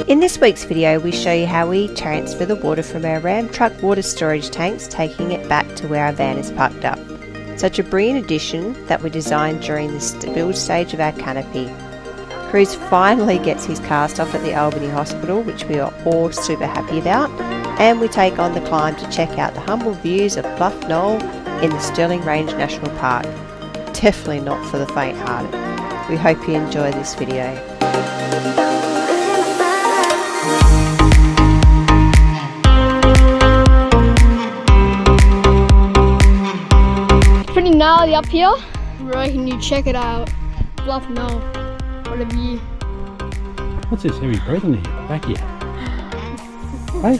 In this week's video, we show you how we transfer the water from our Ram truck water storage tanks, taking it back to where our van is parked up. Such a brilliant addition that we designed during the build stage of our canopy. Cruz finally gets his cast off at the Albany Hospital, which we are all super happy about, and we take on the climb to check out the humble views of Bluff Knoll in the Stirling Range National Park. Definitely not for the faint-hearted. We hope you enjoy this video. Pretty gnarly up here. Reckon you check it out. Bluff Knoll. What a view. What's this heavy breathing here? Back here. Hey?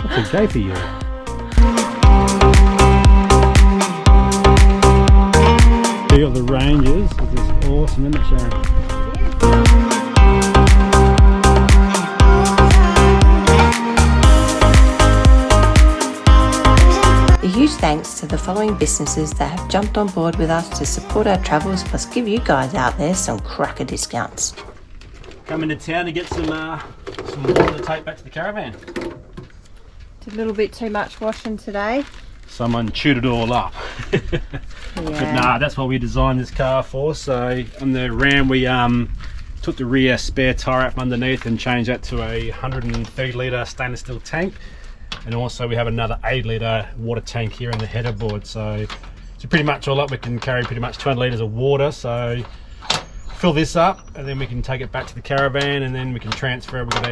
What's a go for you? You got the ranges. This is awesome, isn't it, Sharon? A huge thanks to the following businesses that have jumped on board with us to support our travels, plus give you guys out there some cracker discounts. Coming to town to get some water to take back to the caravan. Did a little bit too much washing today. Someone chewed it all up. Yeah. But nah, that's what we designed this car for. So on the Ram we took the rear spare tyre out from underneath and changed that to a 130 litre stainless steel tank. And also we have another 8 litre water tank here in the header board. So pretty much all up we can carry pretty much 200 litres of water. So fill this up and then we can take it back to the caravan, and then we can transfer it. We've got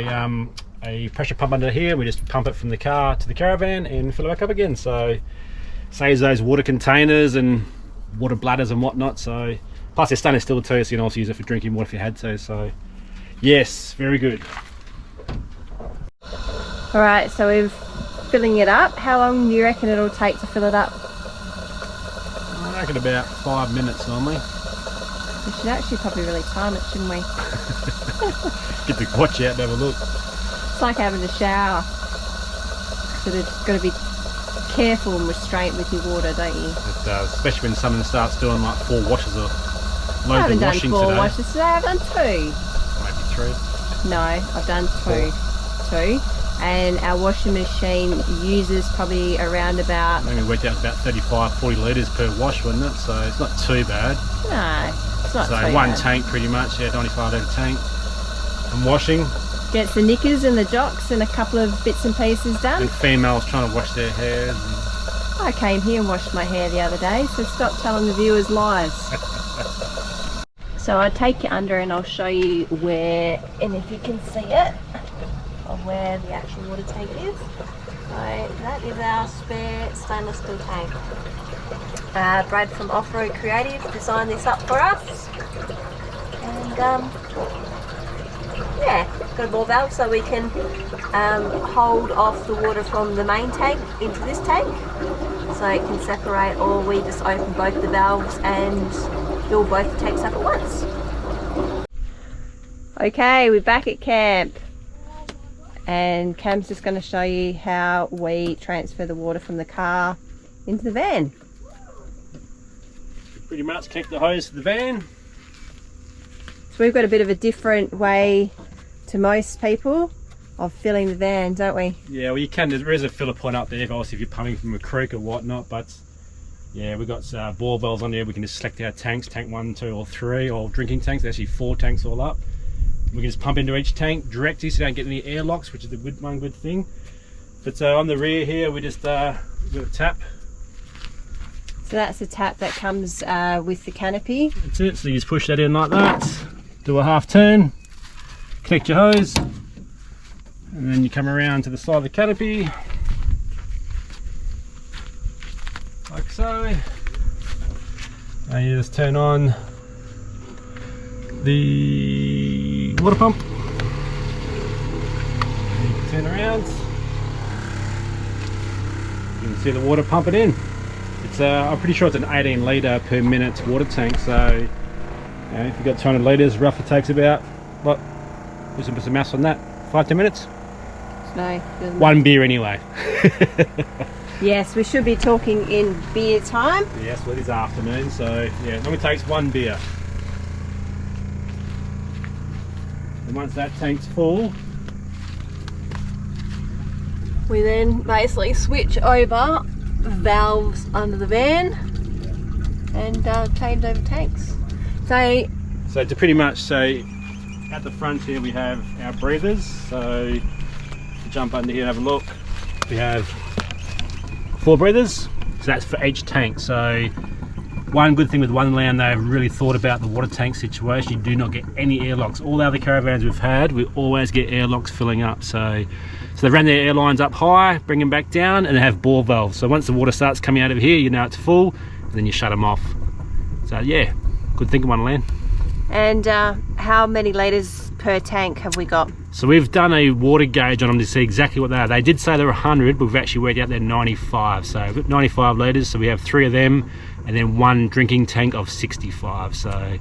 a pressure pump under here. We just pump it from the car to the caravan and fill it back up again. So saves those water containers and water bladders and whatnot. So plus it's stainless steel too, so you can also use it for drinking water if you had to. So yes, very good. Alright, so we're filling it up. How long do you reckon it'll take to fill it up? I reckon about 5 minutes normally. We should actually probably really time it, shouldn't we? Get the watch out and have a look. It's like having a shower. So you've got to be careful and restraint with your water, don't you? It does, especially when someone starts doing like 4 washes of I haven't loads of washing done 4 today. washes today, I've done 2. Maybe 3. No, I've done 2. And our washing machine uses probably around about... Maybe worked out about 35-40 litres per wash, wouldn't it? So it's not too bad. No, it's not so too one bad. tank pretty much, yeah, 95 litre tank. And washing. Gets the knickers and the jocks and a couple of bits and pieces done. And females trying to wash their hair. And... I came here and washed my hair the other day, so stop telling the viewers lies. So I'll take you under and I'll show you where, and if you can see it, of where the actual water tank is. So that is our spare stainless steel tank. Brad from Off-Road Creative designed this up for us. And yeah, got a ball valve so we can hold off the water from the main tank into this tank, so it can separate, or we just open both the valves and fill both the tanks up at once. Okay, we're back at camp and Cam's just going to show you how we transfer the water from the car into the van. Pretty much connect the hose to the van. So we've got a bit of a different way to most people of filling the van, don't we? Yeah, well you can, there is a filler point up there, obviously if you're pumping from a creek or whatnot, but yeah, we've got bore valves on there. We can just select our tanks, tank 1, 2 or 3, or drinking tanks. There's actually 4 tanks all up. We can just pump into each tank directly so you don't get any airlocks, which is the one good thing. But on the rear here we just got a tap. So that's the tap that comes with the canopy. That's it, so you just push that in like that, do a half turn, connect your hose, and then you come around to the side of the canopy, like so, and you just turn on the water pump, and you can turn around, you can see the water pumping in. It's I'm pretty sure it's an 18 litre per minute water tank, so you know, if you've got 200 litres, roughly takes about, what, do some maths on that, 5-10 minutes? No. 1 beer anyway. Yes, we should be talking in beer time. Yes, well it is afternoon, so yeah, it normally takes 1 beer. And once that tank's full, we then basically switch over valves under the van and change over tanks. So to pretty much say, at the front here we have our breathers. So jump under here and have a look. We have 4 breathers, so that's for each tank. So one good thing with Wonderland, they've really thought about the water tank situation. You do not get any airlocks. All the other caravans we've had, we always get airlocks filling up. So they ran their air lines up high, bring them back down, and they have bore valves. So once the water starts coming out of here, you know it's full, and then you shut them off. So yeah, good thing of Wonderland. And how many litres per tank have we got? So we've done a water gauge on them to see exactly what they are. They did say they were 100, but we've actually worked out they're 95. So we've got 95 litres, so we have 3 of them, and then 1 drinking tank of 65. So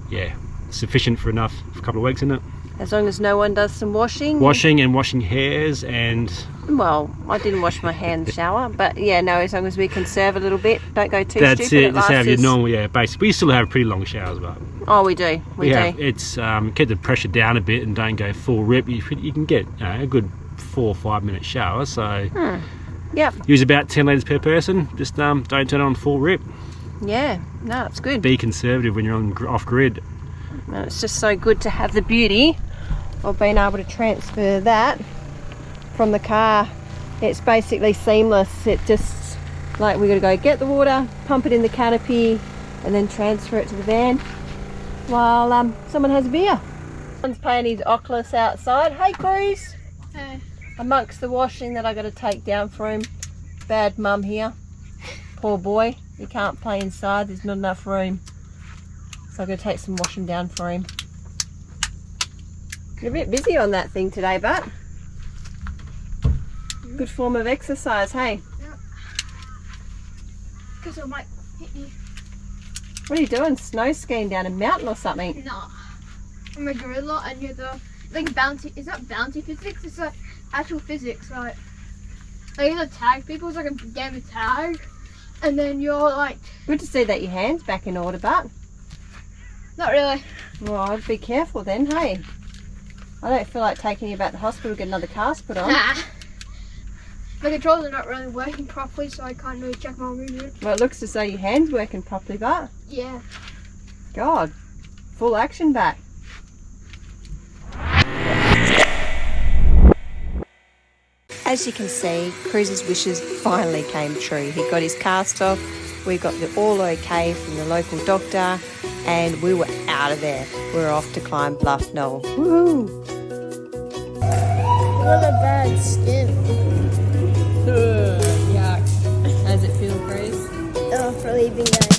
yeah, sufficient for enough for a couple of weeks, isn't it? As long as no one does some washing. Washing and washing hairs and... Well, I didn't wash my hair in the shower, but yeah, no, as long as we conserve a little bit, don't go too That's stupid. it, just have your normal, yeah, basically. We still have pretty long showers, but... Oh, we do, we do. It's, keep the pressure down a bit and don't go full rip. You can get a good 4 or 5 minute shower, so... Yep. Use about 10 litres per person, just don't turn it on full rip. Yeah, no, it's good. Be conservative when you're on off-grid. And it's just so good to have the beauty of being able to transfer that from the car. It's basically seamless. It just, like, we got to go get the water, pump it in the canopy, and then transfer it to the van while someone has a beer. Someone's playing his Oculus outside. Hey, Cruz. Hey. Amongst the washing that I got to take down for him. Bad mum here. Poor boy. He can't play inside. There's not enough room. So I'm going to take some washing down for him. You're a bit busy on that thing today, but good form of exercise, hey? Yeah. Because I might hit you. What are you doing? Snow skiing down a mountain or something? No. I'm a gorilla and you're the, like, bounty, is that bounty physics? It's like actual physics, like you're the tag people, it's like a game of tag. And then you're like... Good to see that your hand's back in order, but... Not really. Well, I'd be careful then, hey? I don't feel like taking you back to the hospital to get another cast put on. Nah. My controls are not really working properly, so I can't really check my movement. Well, it looks as though your hand's working properly, but... Yeah. God, full action back. As you can see, Cruz's wishes finally came true. He got his cast off, we got the all okay from the local doctor, and we were out of there. We were off to climb Bluff Knoll. Woohoo! What a bad skin. Yuck. How's it feel, Cruz? Oh, for leaving guys.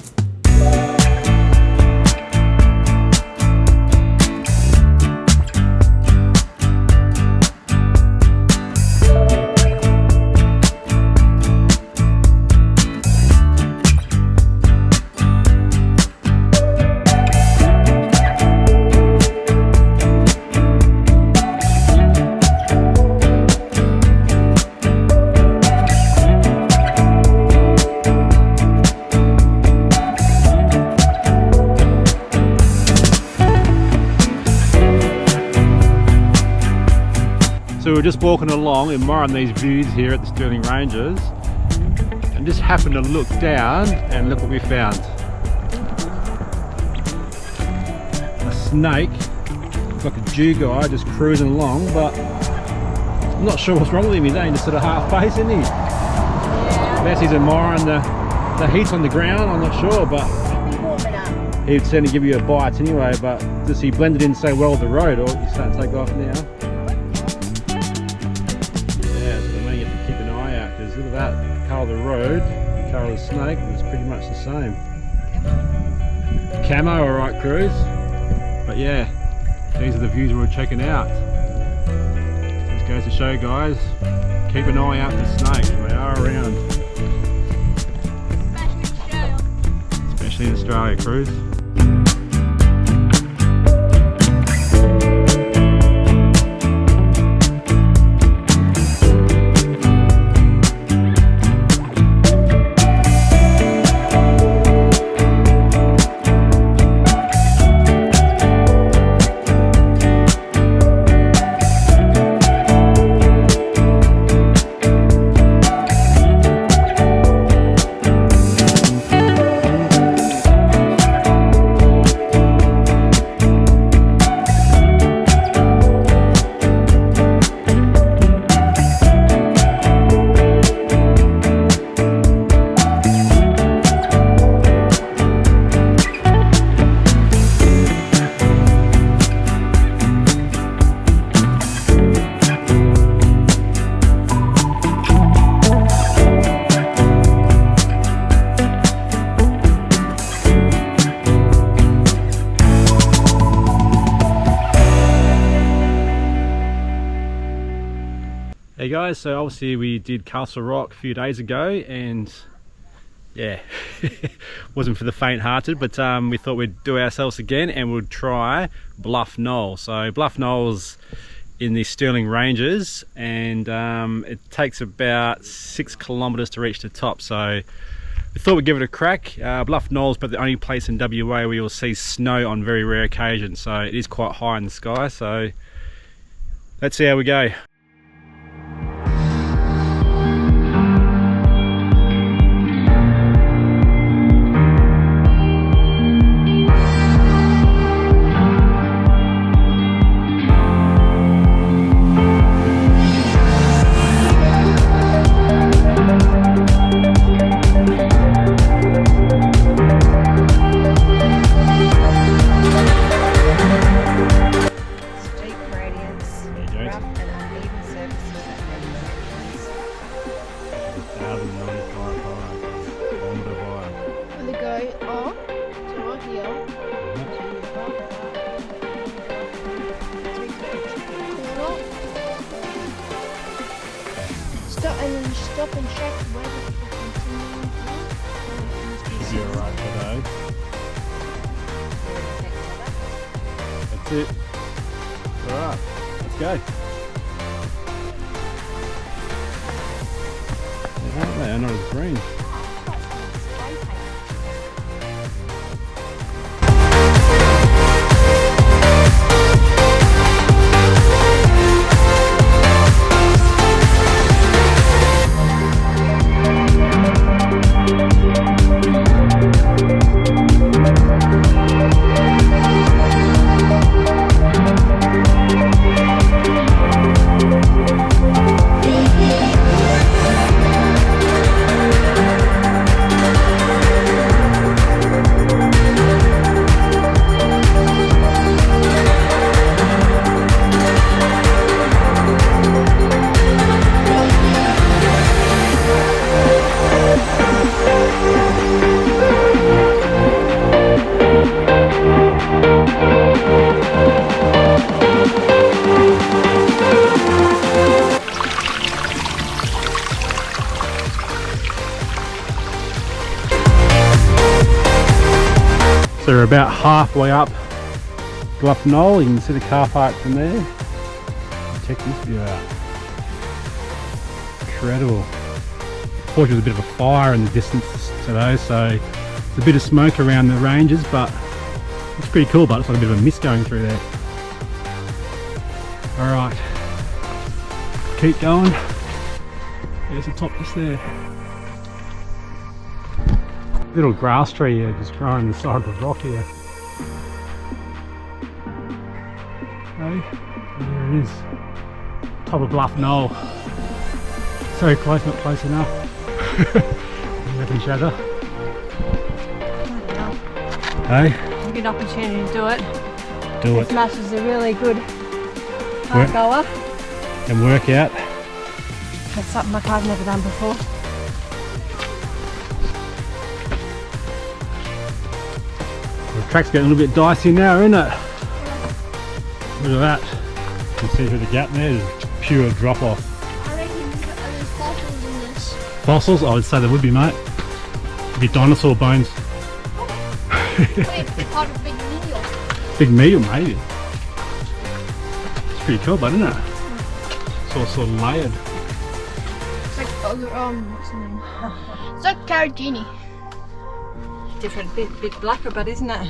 So we're just walking along admiring these views here at the Stirling Ranges and just happened to look down and look what we found. A snake, like a Jew guy just cruising along, but I'm not sure what's wrong with him. He's only just sort of half face, isn't he? Yeah. Unless he's admiring the heat on the ground, I'm not sure, but he'd certainly give you a bite anyway, but just he blended in so well with the road, or he's starting to take off now. Look at that, the colour of the road, the colour of the snake was pretty much the same. Camo, alright, Cruz. But yeah, these are the views we're checking out. Just goes to show, guys, keep an eye out for snakes, they are around. Especially in Australia, Cruz. Hey guys, so obviously we did Castle Rock a few days ago, and yeah, wasn't for the faint-hearted, but we thought we'd do ourselves again and we'd try Bluff Knoll. So Bluff Knoll's in the Stirling Ranges, and it takes about 6 kilometres to reach the top, so we thought we'd give it a crack. Bluff Knoll's but the only place in WA where you'll see snow on very rare occasions, so it is quite high in the sky, so let's see how we go. Stop and check where the Should be alright today. That's it. Alright, let's go. Aren't they? They're not as green. So we're about halfway up Bluff Knoll. You can see the car park from there. Check this view out. Incredible. Fortunately, there's a bit of a fire in the distance today, so there's a bit of smoke around the ranges, but it's pretty cool, but it's like a bit of a mist going through there. Alright, keep going. There's the top just there. Little grass tree here just growing on the side of the rock here. Okay, there it is. Top of Bluff Knoll. So close, not close enough. Nothing shadow. Hey? Good opportunity to do it. Do it. Smash is a really good park goer. And work out. That's something I've never done before. The track's getting a little bit dicey now, isn't it? Look at that. You can see through the gap there, there's pure drop off. I reckon there's fossils in this. Fossils? I would say there would be, mate. Be dinosaur bones. Wait, it's part of big meal. Big meal, maybe. It's pretty cool, but isn't it? It's all sort of layered. It's like what's the name? It's like carragini. Different, bit blacker, but isn't it?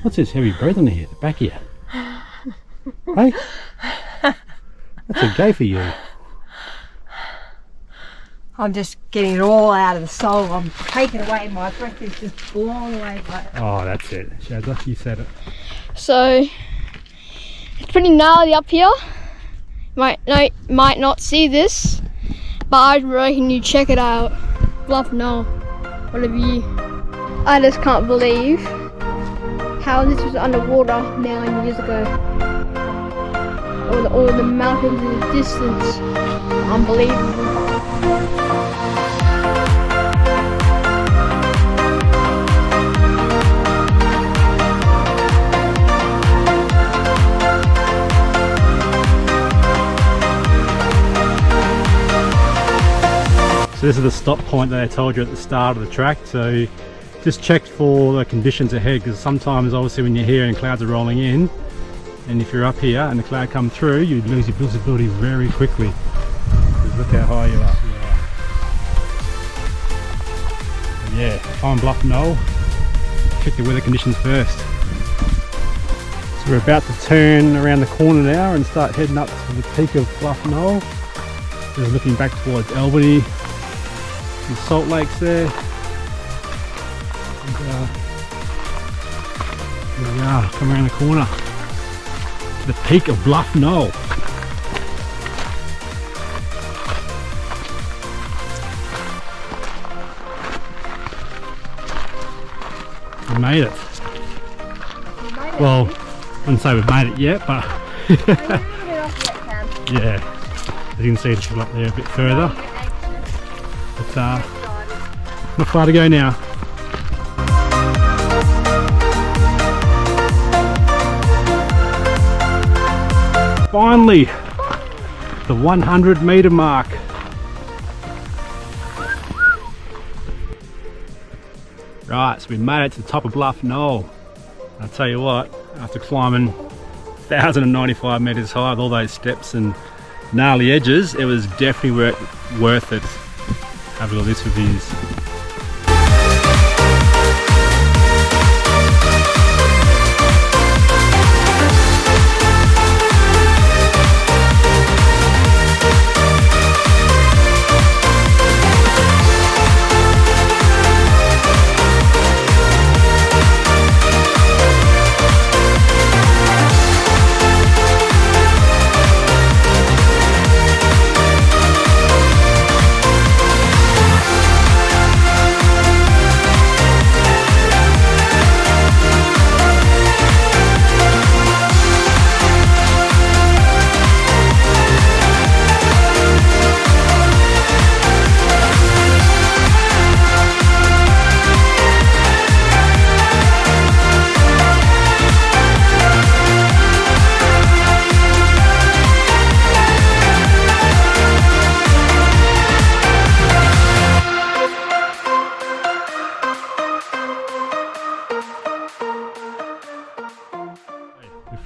What's this heavy breathing here, the back here? Hey? That's a go for you. I'm just getting it all out of the soul. I'm taking away, my breath is just blown away by it. Oh, that's it. Shazza, you said it. So it's pretty gnarly up here. Might not see this, but I reckon you check it out. Bluff Knoll. Whatever you. I just can't believe how this was underwater a million years ago. All the mountains in the distance. Unbelievable. So this is the stop point that I told you at the start of the track. So just check for the conditions ahead, because sometimes obviously when you're here and clouds are rolling in, and if you're up here and the cloud come through, you lose your visibility very quickly. Because look how high you are. Yeah, if I'm Bluff Knoll, check the weather conditions first. So we're about to turn around the corner now and start heading up to the peak of Bluff Knoll. We're looking back towards Albany, some salt lakes there. And, here we are, come around the corner to the peak of Bluff Knoll. We made it. Well, I wouldn't say we've made it yet, but yeah, as you can see, it's up there a bit further. But not far to go now. Finally, the 100-meter mark. Right, so we made it to the top of Bluff Knoll. I'll tell you what, after climbing 1,095 metres high with all those steps and gnarly edges, it was definitely worth it. Have a look at this with these.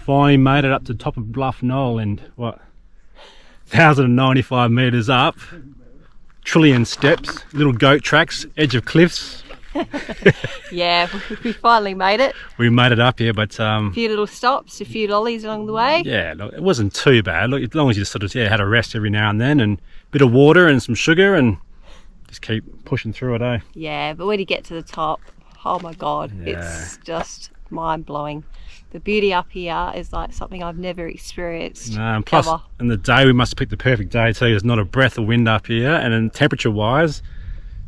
Finally made it up to the top of Bluff Knoll, and what, 1,095 metres up, trillion steps, little goat tracks, edge of cliffs. Yeah, we finally made it. We made it up here, but A few little stops, a few lollies along the way. yeah, look, it wasn't too bad. Look, as long as you sort of had a rest every now and then, and a bit of water and some sugar, and just keep pushing through it, eh? Yeah, but when you get to the top, oh my god, Yeah. it's just mind-blowing. The beauty up here is like something I've never experienced. No, and plus, ever. in the day, we must have picked the perfect day too. There's not a breath of wind up here, and then temperature-wise,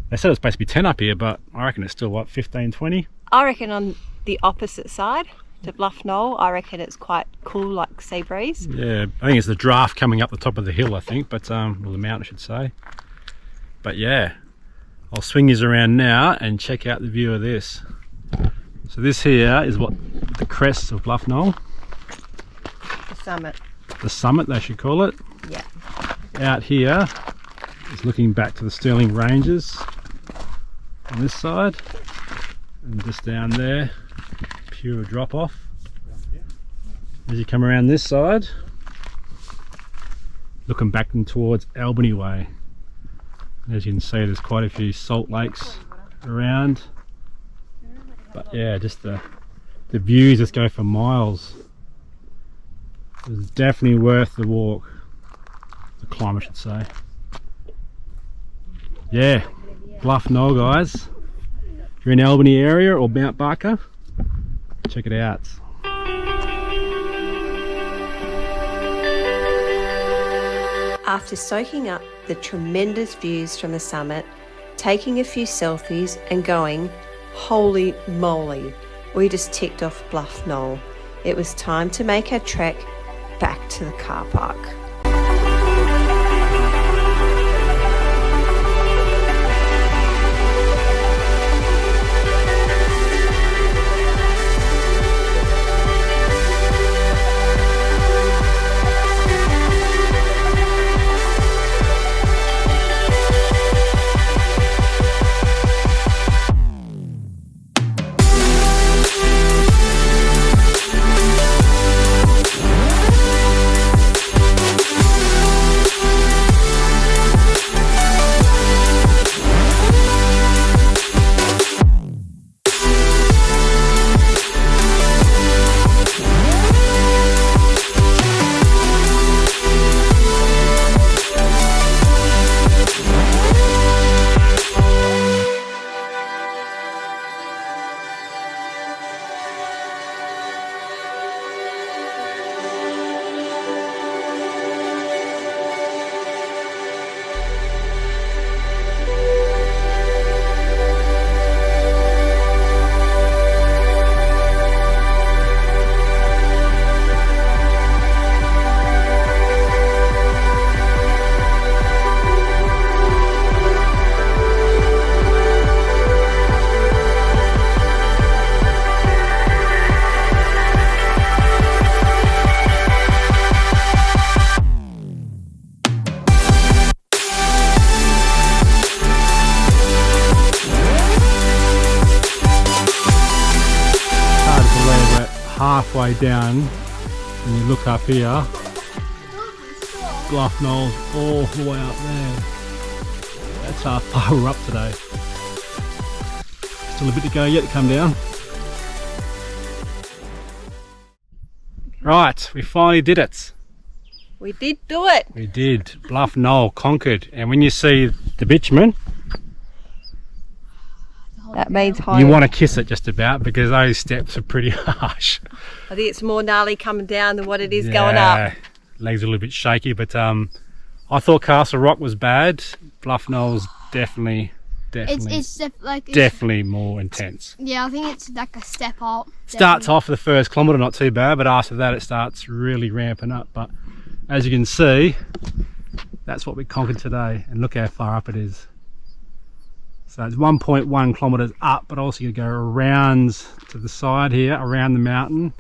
they said it's supposed to be 10 up here, but I reckon it's still, what, 15, 20? I reckon on the opposite side to Bluff Knoll, I reckon it's quite cool, like sea breeze. Yeah, I think it's the draft coming up the top of the hill, I think, but, well, the mountain, I should say. But yeah, I'll swing you around now and check out the view of this. So this here is what the crest of Bluff Knoll. The summit. The summit, they should call it. Yeah. Out here is looking back to the Stirling Ranges on this side, and just down there, pure drop off. As you come around this side, looking back towards Albany way. As you can see, there's quite a few salt lakes around. But yeah, just the views just go for miles. It's definitely worth the walk. The climb, I should say. Yeah, Bluff Knoll, guys. If you're in the Albany area or Mount Barker, check it out. After soaking up the tremendous views from the summit, taking a few selfies and going, holy moly, we just ticked off Bluff Knoll. It was time to make our trek back to the car park. way down and you look up here, Bluff Knoll's all the way up there. That's how far we're up today. Still a bit to go yet to come down. Right, we finally did it. We did do it. We did. Bluff Knoll conquered. And when you see the bitumen, that means high. You want to kiss it just about, because those steps are pretty harsh. I think it's more gnarly coming down than what it is going up. Legs are a little bit shaky, but I thought Castle Rock was bad. Bluff Knoll's definitely more intense. Yeah, I think it's like a step up. Starts off the first kilometre not too bad, but after that it starts really ramping up. But as you can see, that's what we conquered today, and look how far up it is. So it's 1.1 kilometres up, but also you go around to the side here, around the mountain,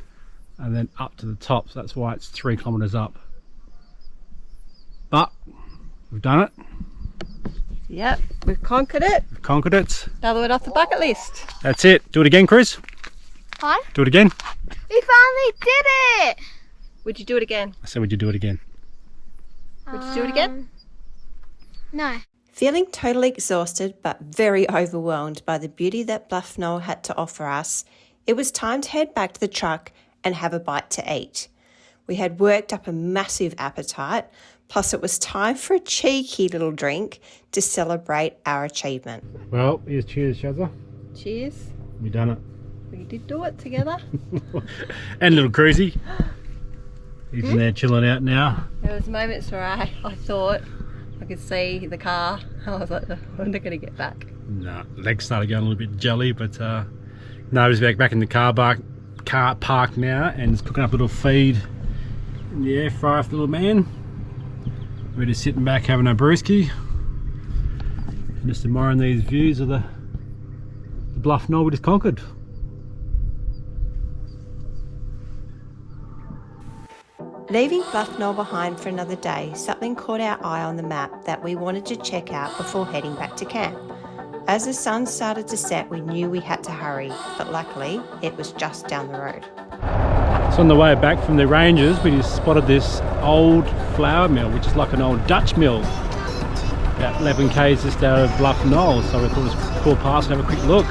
and then up to the top. So that's why it's 3 kilometres up. But we've done it. Yep, we've conquered it. We've conquered it. Another one off the bucket list. That's it. Do it again, Chris. Hi. Do it again. We finally did it. Would you do it again? I said, would you do it again? Would you do it again? No. Feeling totally exhausted but very overwhelmed by the beauty that Bluff Knoll had to offer us, it was time to head back to the truck and have a bite to eat. We had worked up a massive appetite, plus it was time for a cheeky little drink to celebrate our achievement. Well, here's cheers, Shazza. Cheers. We done it. We did do it together. And little Cruisy. He's in there chilling out now. There was moments where I thought I could see the car. I was like, when are they going to get back? No, legs started going a little bit jelly, but no, he's back in the car park now, and he's cooking up a little feed in the air fryer for the little man. We're just sitting back having a brewski, and just admiring these views of the Bluff Knoll we just conquered. Leaving Bluff Knoll behind for another day, something caught our eye on the map that we wanted to check out before heading back to camp. As the sun started to set, we knew we had to hurry, but luckily it was just down the road. So on the way back from the ranges, we just spotted this old flour mill, which is like an old Dutch mill, about 11 k's just out of Bluff Knoll. So we thought it was cool past and have a quick look.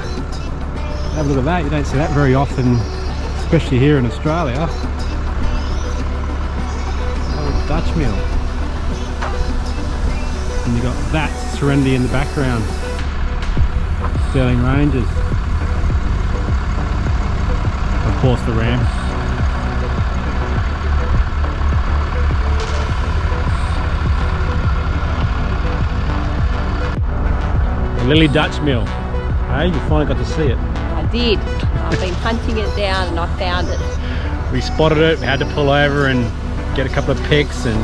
Have a look at that. You don't see that very often, especially here in Australia. Dutch mill, and you got that Serenity in the background. Stirling Ranges, of course the Ram. The Lily Dutch mill. Hey, you finally got to see it. I did. I've been hunting it down and I found it. We spotted it, we had to pull over and get a couple of pics, and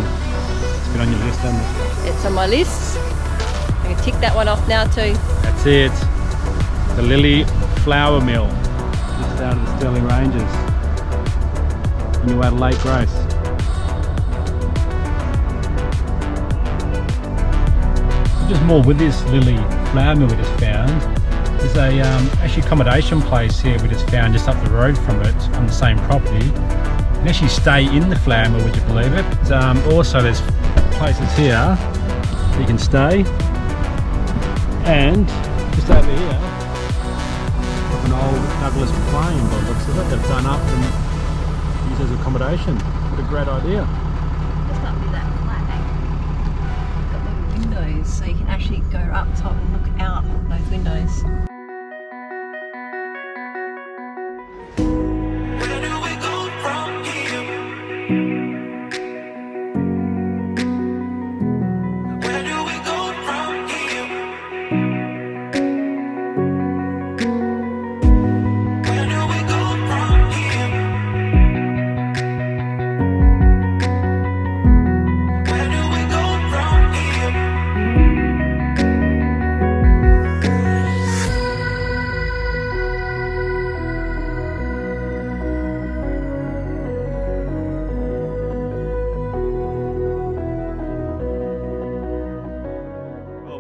it's been on your list, hasn't it? It's on my list. I can tick that one off now too. That's it. The Lily Flour Mill, just out of the Stirling Ranges. New Adelaide Grace. Just more with this Lily Flour Mill we just found. There's a actually accommodation place here we just found just up the road from it on the same property. You can actually stay in the flour mill, would you believe it? Also there's places here you can stay, and just over here an old Douglas plane by the looks of it, they've done up and used as accommodation. What a great idea. It's not be that flat, eh? Got little windows so you can actually go up top and look out those windows.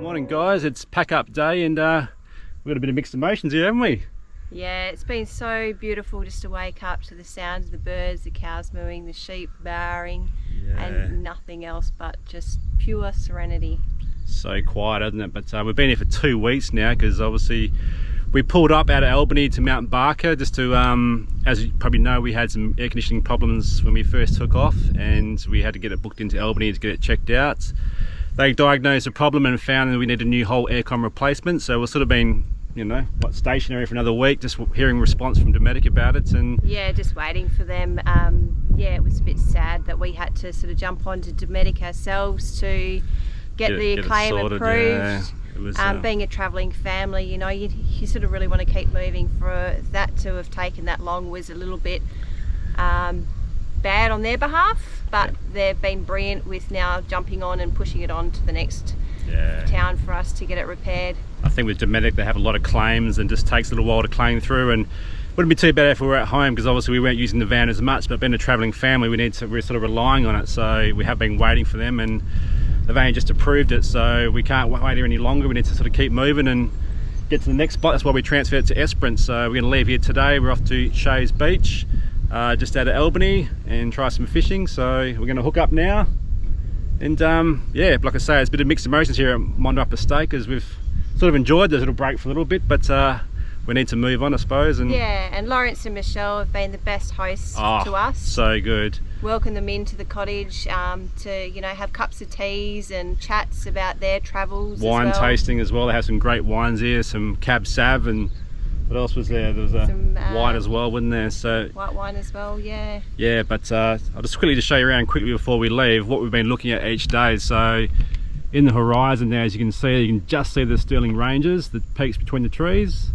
Morning guys, it's pack up day, and we've got a bit of mixed emotions here, haven't we? Yeah, it's been so beautiful just to wake up to the sounds of the birds, the cows mooing, the sheep baaing, and nothing else but just pure serenity. So quiet, isn't it? But we've been here for 2 weeks now, because obviously we pulled up out of Albany to Mount Barker just to, as you probably know, we had some air conditioning problems when we first took off, and we had to get it booked into Albany to get it checked out. They diagnosed a problem and found that we need a new whole aircon replacement, so we've sort of been, you know, stationary for another week, just hearing response from Dometic about it. And yeah, just waiting for them. Yeah, it was a bit sad that we had to sort of jump onto Dometic ourselves to get the claim approved. Yeah. It was, being a travelling family, you know, you sort of really want to keep moving. For that to have taken that long was a little bit bad on their behalf, but they've been brilliant with now jumping on and pushing it on to the next town for us to get it repaired. I think with Dometic they have a lot of claims and just takes a little while to claim through, and wouldn't be too bad if we were at home, because obviously we weren't using the van as much, but being a travelling family we're sort of relying on it, so we have been waiting for them, and they've only just approved it, so we can't wait here any longer. We need to sort of keep moving and get to the next spot. That's why we transferred to Esperance. So we're going to leave here today. We're off to Shays Beach, just out of Albany, and try some fishing. So we're going to hook up now, and yeah, like I say, it's a bit of mixed emotions here at Mondarup Estate, because we've sort of enjoyed this little break for a little bit, but we need to move on, I suppose. And yeah, and Lawrence and Michelle have been the best hosts to us. So good. Welcome them into the cottage to, you know, have cups of teas and chats about their travels. Wine tasting as well. They have some great wines here, some Cab Sav, and what else was there? There was some white as well, wasn't there? So white wine as well, yeah. Yeah, but I'll just quickly show you around quickly before we leave what we've been looking at each day. So in the horizon there, as you can just see the Stirling Ranges, the peaks between the trees.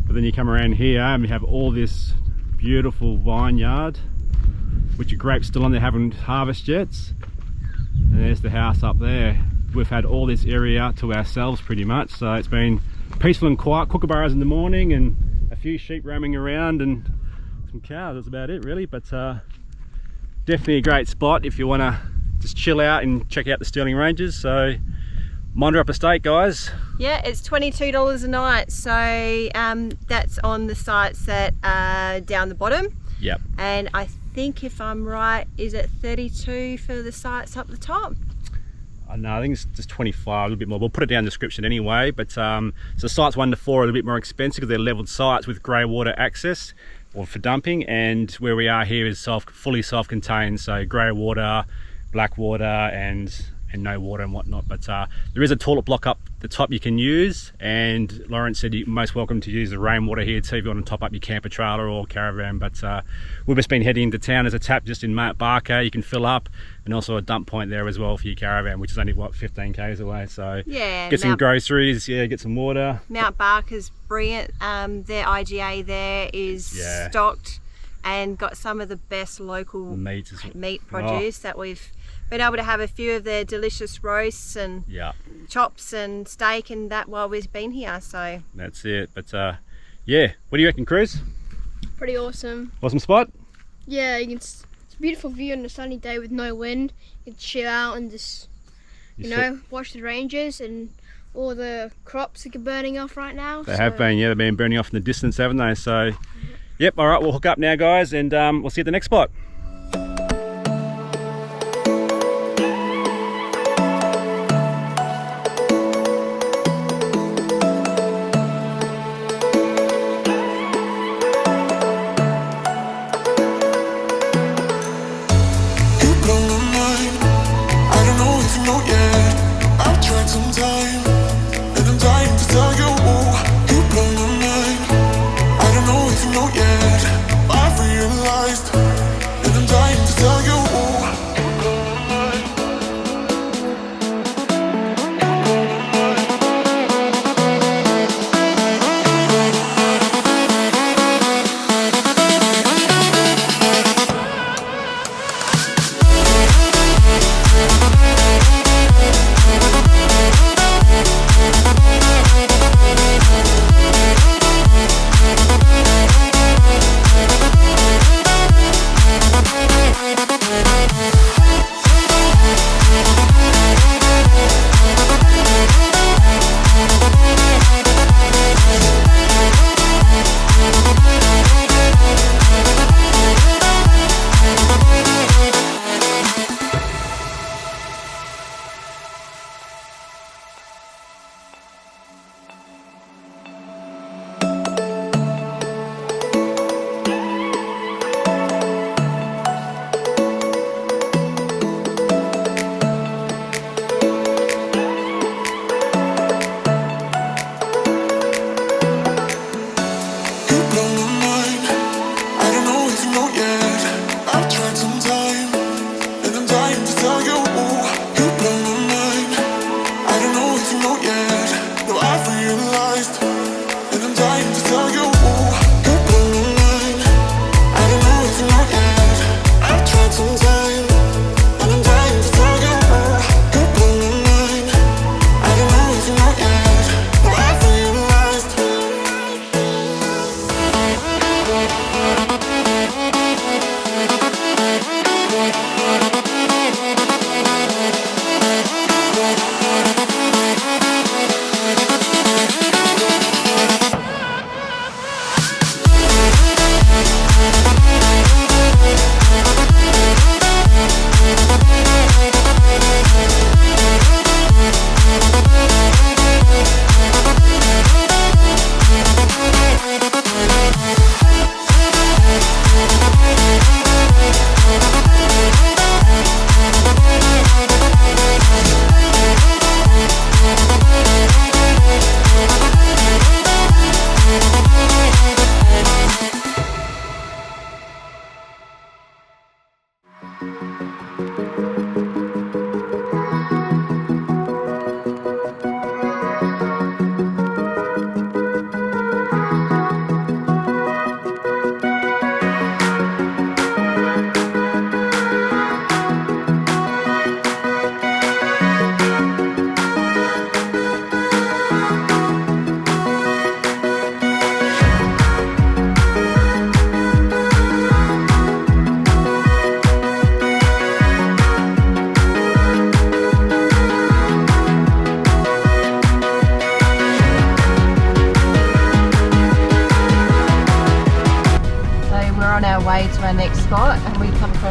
But then you come around here and we have all this beautiful vineyard, which your grapes still on there, haven't harvest yet. And there's the house up there. We've had all this area to ourselves pretty much, so it's been peaceful and quiet. Kookaburras in the morning and a few sheep roaming around and some cows. That's about it really, but definitely a great spot if you want to just chill out and check out the Stirling Ranges. So Mondarup Estate, guys. Yeah, it's $22 a night, so that's on the sites that are down the bottom. Yep. And I think, if I'm right, is it 32 for the sites up the top? No, I think it's just 25, a little bit more. We'll put it down in the description anyway. But so sites 1 to 4 are a little bit more expensive because they're levelled sites with grey water access or for dumping, and where we are here is fully self-contained, so grey water, black water, and no water and whatnot. But there is a toilet block up the top you can use, and Lawrence said you're most welcome to use the rainwater here too if you want to top up your camper trailer or caravan. But we've just been heading into town. There's a tap just in Mount Barker you can fill up, and also a dump point there as well for your caravan, which is only what, 15 k's away. So yeah, get some groceries, get some water. Mount Barker's brilliant. Their IGA there is stocked and got some of the best local meat produce that we've been able to have a few of their delicious roasts and chops and steak and that while we've been here. So that's it. But yeah, what do you reckon, Cruz? Pretty awesome. Awesome spot? Yeah, it's a beautiful view on a sunny day with no wind. You can chill out and just watch the ranges and all the crops that are burning off right now. They have been, they've been burning off in the distance, haven't they? So yep, all right, we'll hook up now, guys, and we'll see you at the next spot.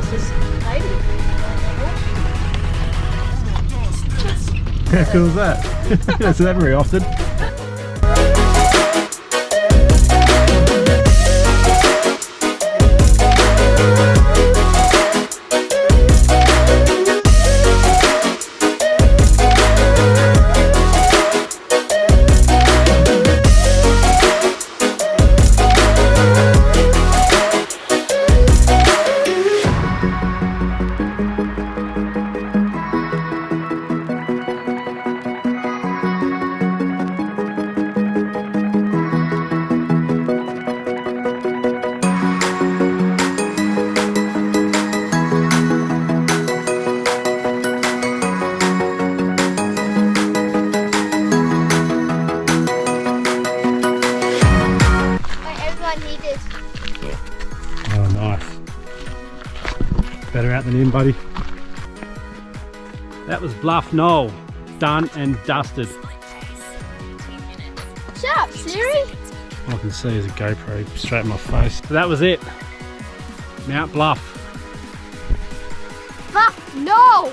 fastest lady. How cool is that? Don't see that very often. Oh, nice. Better out than in, buddy. That was Bluff Knoll, done and dusted. Shut up, Siri. All I can see is a GoPro straight in my face. So that was it. Mount Bluff. Bluff Knoll.